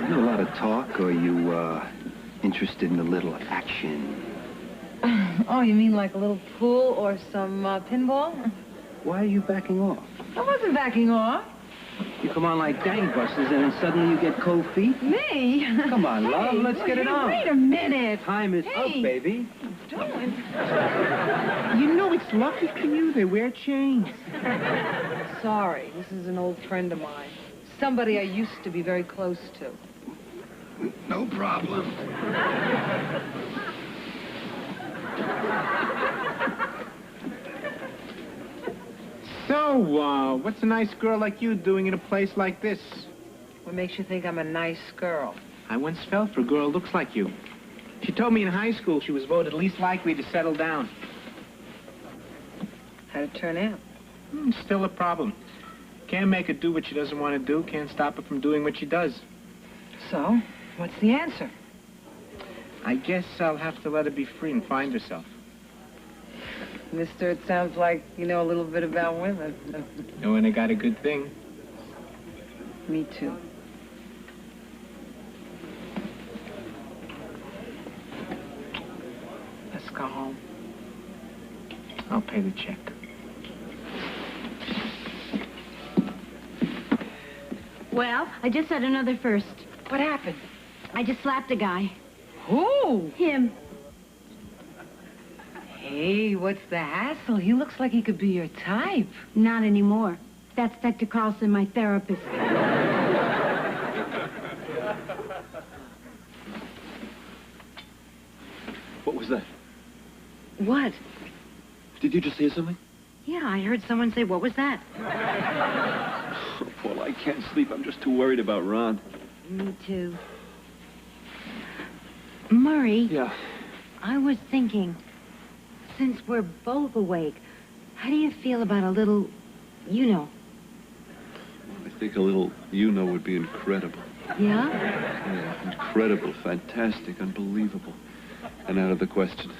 You know a lot of talk, or you, interested in a little action? Oh, you mean like a little pool or some pinball? Why are you backing off? I wasn't backing off. You come on like gangbusters, and then suddenly you get cold feet? Me? Come on, love, let's get it on. Wait a minute. Time is up, baby. You know it's lucky for you they wear chains. Sorry, this is an old friend of mine. Somebody I used to be very close to. No problem. So, what's a nice girl like you doing in a place like this? What makes you think I'm a nice girl? I once fell for a girl who looks like you. She told me in high school she was voted least likely to settle down. How'd it turn out? Still a problem. Can't make her do what she doesn't want to do. Can't stop her from doing what she does. So, what's the answer? I guess I'll have to let her be free and find herself. Mister, it sounds like you know a little bit about women. Know when I got a good thing? Me too. Let's go home. I'll pay the check. Well, I just had another first. What happened? I just slapped a guy. Who? Him. Hey, what's the hassle? He looks like he could be your type. Not anymore. That's Dr. Carlson, my therapist. What was that? What? Did you just hear something? Yeah, I heard someone say, what was that? Oh, Paula, I can't sleep. I'm just too worried about Ron. Me too. Murray. Yeah. I was thinking, since we're both awake, how do you feel about a little, you know? I think a little you-know would be incredible. Yeah? Yeah, incredible, fantastic, unbelievable, and out of the question.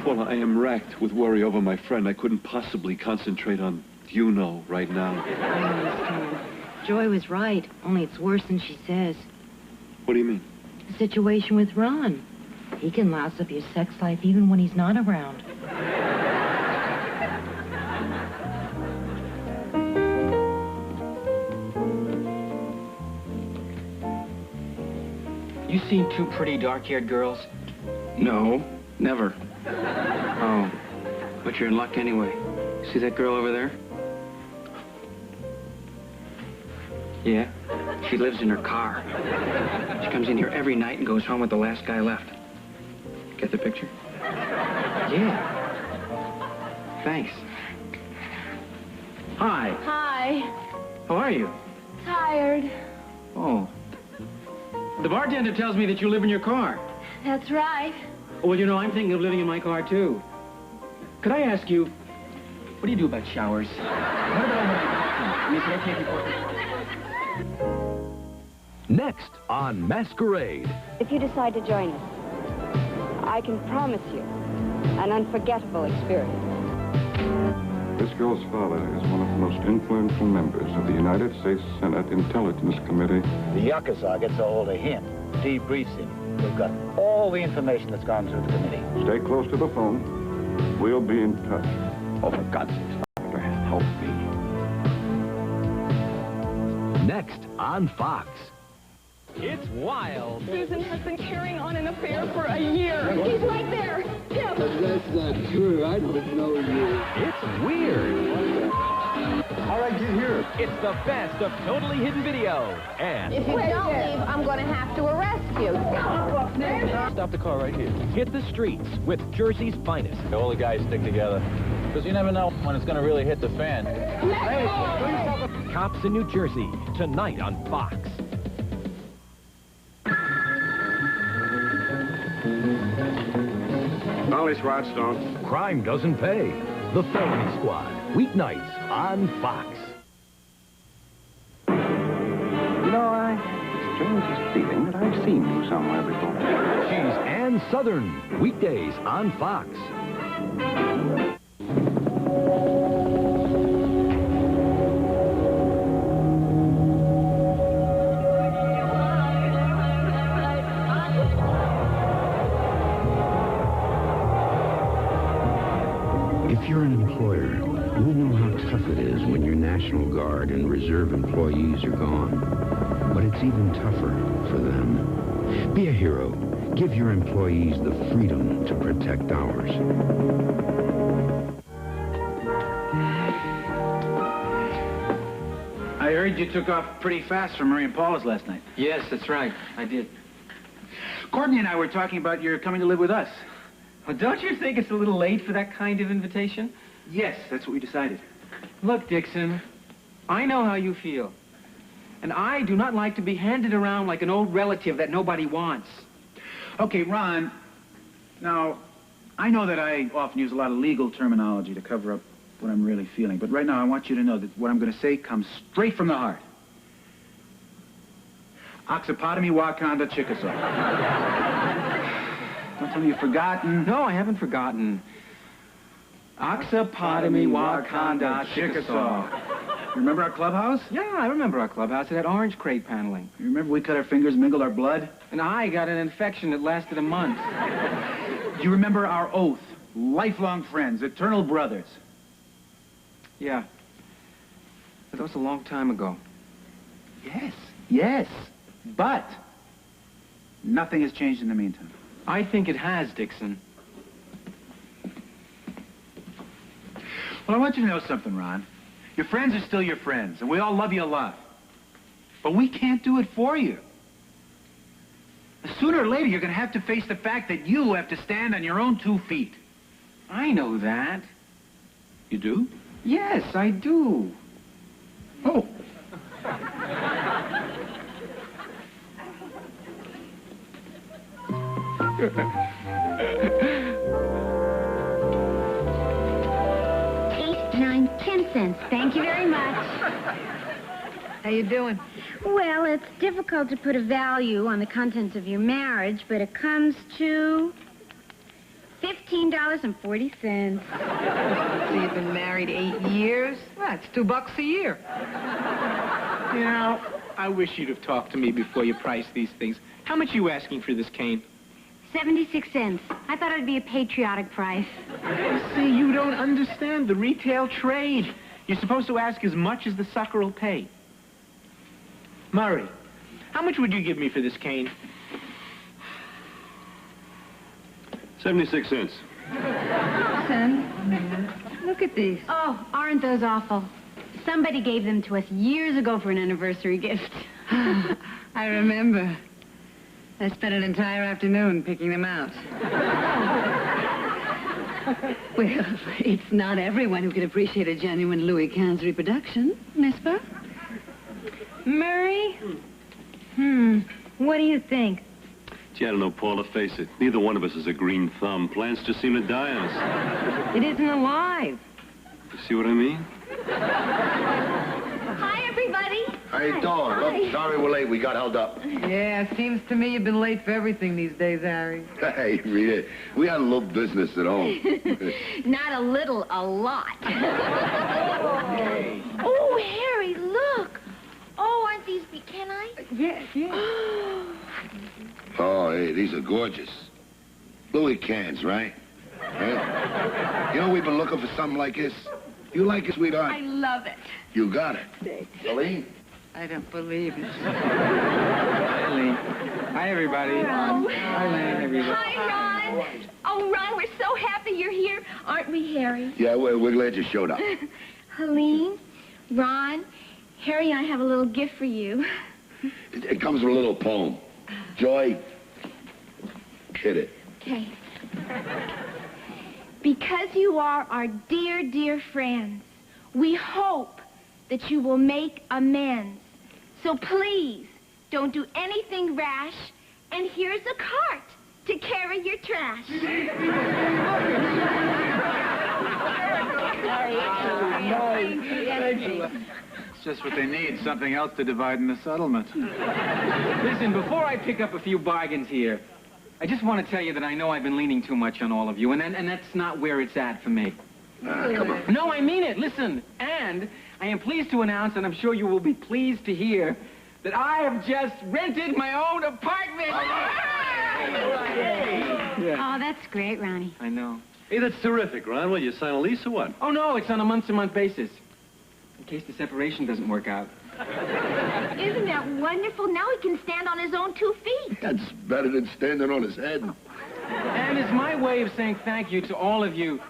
Paula, I am racked with worry over my friend. I couldn't possibly concentrate on you-know right now. I understand. Joy was right, only it's worse than she says. What do you mean? The situation with Ron. He can louse up your sex life even when he's not around. You seen two pretty dark-haired girls? No, never. Oh, but you're in luck anyway. See that girl over there? Yeah, she lives in her car. She comes in here every night and goes home with the last guy left. Get the picture? Yeah. Thanks. Hi. Hi. How are you? Tired. Oh. The bartender tells me that you live in your car. That's right. Well, you know, I'm thinking of living in my car, too. Could I ask you, what do you do about showers? Next on Masquerade. If you decide to join us, I can promise you an unforgettable experience. This girl's father is one of the most influential members of the United States Senate Intelligence Committee. The Yakuza gets a hold of him, debriefs him. We've got all the information that's gone through the committee. Stay close to the phone. We'll be in touch. Oh, for God's sake, Doctor, help me. Next on Fox. It's wild. Susan has been carrying on an affair for a year. He's right there. Him. That's not true. I don't know you. It's weird. All right, get here. It's the best of Totally Hidden Video. And If you don't leave, I'm going to have to arrest you. stop the car right here. Hit the streets with Jersey's finest. All the guys stick together. Because you never know when it's going to really hit the fan. Cops in New Jersey, tonight on Fox. Molly Swatstone. Crime Doesn't Pay. The Felony Squad. Weeknights on Fox. You know, I strangest feeling that I've seen you somewhere before. She's Ann Southern. Weekdays on Fox. If you're an employer, you know how tough it is when your National Guard and Reserve employees are gone. But it's even tougher for them. Be a hero. Give your employees the freedom to protect ours. I heard you took off pretty fast from Murray and Paula's last night. Yes, that's right. I did. Courtney and I were talking about your coming to live with us. Well, don't you think it's a little late for that kind of invitation? Yes, that's what we decided. Look, Dixon, I know how you feel. And I do not like to be handed around like an old relative that nobody wants. Okay, Ron, now, I know that I often use a lot of legal terminology to cover up what I'm really feeling, but right now I want you to know that what I'm going to say comes straight from the heart. Oxypotomy Wakanda Chickasaw. Don't tell me you've forgotten. No, I haven't forgotten. Oxypotomy Wakanda Chickasaw. Remember our clubhouse? Yeah, I remember our clubhouse. It had orange crepe paneling. You remember we cut our fingers, mingled our blood? And I got an infection that lasted a month. Do you remember our oath? Lifelong friends, eternal brothers. Yeah. But that was a long time ago. Yes, yes. But nothing has changed in the meantime. I think it has, Dixon. Well, I want you to know something, Ron. Your friends are still your friends, and we all love you a lot. But we can't do it for you. Sooner or later, you're going to have to face the fact that you have to stand on your own 2 feet. I know that. You do? Yes, I do. Oh. $8, 9, 10 cents. Thank you very much. How you doing? Well, it's difficult to put a value on the contents of your marriage, but it comes to $15.40. So you've been married 8 years? That's $2 a year. You know, I wish you'd have talked to me before you priced these things. How much are you asking for this cane? 76 cents. I thought it'd be a patriotic price. You see, you don't understand the retail trade. You're supposed to ask as much as the sucker will pay. Murray, how much would you give me for this cane? 76 cents. Son, look at these. Oh, aren't those awful? Somebody gave them to us years ago for an anniversary gift. I remember. I spent an entire afternoon picking them out. Well, it's not everyone who can appreciate a genuine Louis XV reproduction, n'est-ce pas? Murray? What do you think? Gee, I don't know, Paula, face it. Neither one of us is a green thumb. Plants just seem to die on us. It isn't alive. You see what I mean? Hi, everybody. How you doing? Look, sorry we're late. We got held up. Yeah, seems to me you've been late for everything these days, Harry. Hey, Rita, we had a little business at home. Not a little, a lot. Oh, Harry, look. Oh, aren't these, can I? Yes, yes. Oh, hey, these are gorgeous. Louis cans, right? Huh? You know, we've been looking for something like this. You like it, sweetheart? I love it. You got it. Thanks. Helene? I don't believe it. Hi, Helene. Hi, everybody. Hi, Lennie, everybody. Hi, Ron. Oh, Ron, we're so happy you're here. Aren't we, Harry? Yeah, we're glad you showed up. Helene, Ron, Harry and I have a little gift for you. It comes with a little poem. Joy, hit it. Okay. Because you are our dear, dear friends, we hope that you will make amends. So please, don't do anything rash, and here's a cart to carry your trash. It's just what they need, something else to divide in the settlement. Listen, before I pick up a few bargains here, I just want to tell you that I know I've been leaning too much on all of you, and that's not where it's at for me. Come on. No, I mean it. Listen, and I am pleased to announce, and I'm sure you will be pleased to hear, that I have just rented my own apartment. Oh, that's great, Ronnie. I know. Hey, that's terrific, Ron. Will you sign a lease or what? Oh, no, it's on a month-to-month basis. In case the separation doesn't work out. Isn't that wonderful? Now he can stand on his own 2 feet. That's better than standing on his head. And it's my way of saying thank you to all of you.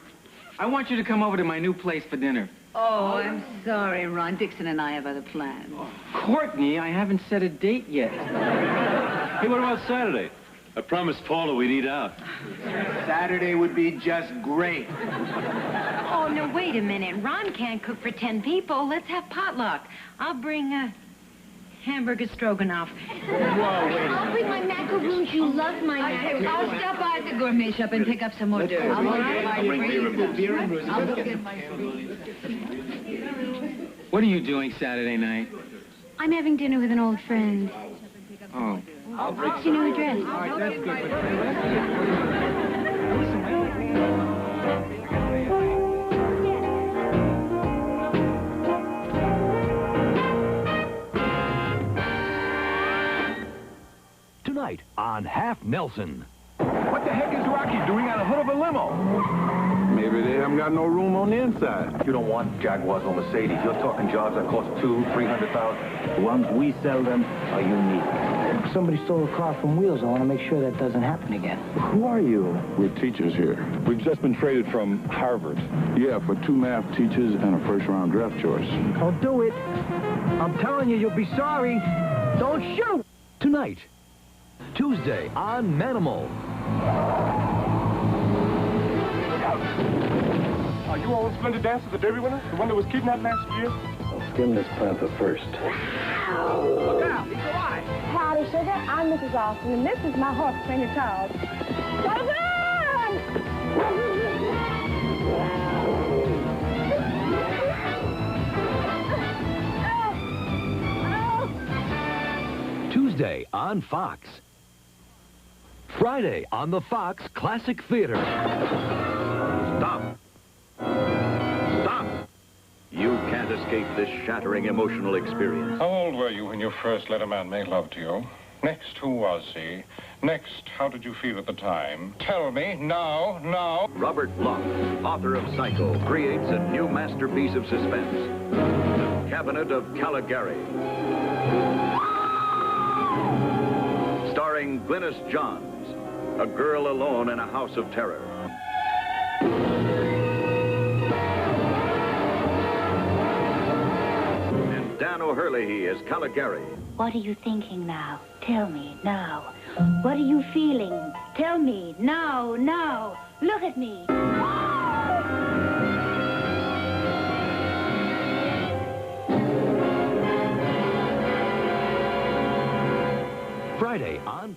I want you to come over to my new place for dinner. Oh, I'm sorry, Ron. Dixon and I have other plans. Courtney, I haven't set a date yet. Hey, what about Saturday? I promised Paula we'd eat out. Saturday would be just great. Oh, no, wait a minute. Ron can't cook for 10 people. Let's have potluck. I'll bring hamburger stroganoff. I'll bring my macaroons. You love my macaroons. I'll stop by the gourmet shop and pick up some hors d'oeuvres. I'll bring beer and I'll go get my... What are you doing Saturday night? I'm having dinner with an old friend. Oh. What's your new address? All right, that's good. Tonight on Half Nelson. What the heck is Rocky doing on the hood of a limo? Maybe they haven't got no room on the inside. You don't want Jaguars or Mercedes. You're talking jobs that cost $200,000-$300,000. The ones we sell them are unique. If somebody stole a car from Wheels, I want to make sure that doesn't happen again. Who are you? We're teachers here. We've just been traded from Harvard. Yeah, for 2 math teachers and a first-round draft choice. Don't do it. I'm telling you, you'll be sorry. Don't shoot. Tonight, Tuesday on Manimal. Are you all Splendid Dancer, the Derby winner? The one that was kidnapped last year? I'll skin this panther first. Look out, he's alive. Howdy, sugar. I'm Mrs. Austin, and this is my horse trainer, Charles. Tuesday on Fox. Friday on the Fox Classic Theater. Stop. Stop. You can't escape this shattering emotional experience. How old were you when you first let a man make love to you? Next, who was he? Next, how did you feel at the time? Tell me, now. Robert Bloch, author of Psycho, creates a new masterpiece of suspense. The Cabinet of Caligari. Starring Glynis Johns, a girl alone in a house of terror. And Dan O'Hurley as Caligari. What are you thinking now? Tell me now. What are you feeling? Tell me now. Look at me. Friday on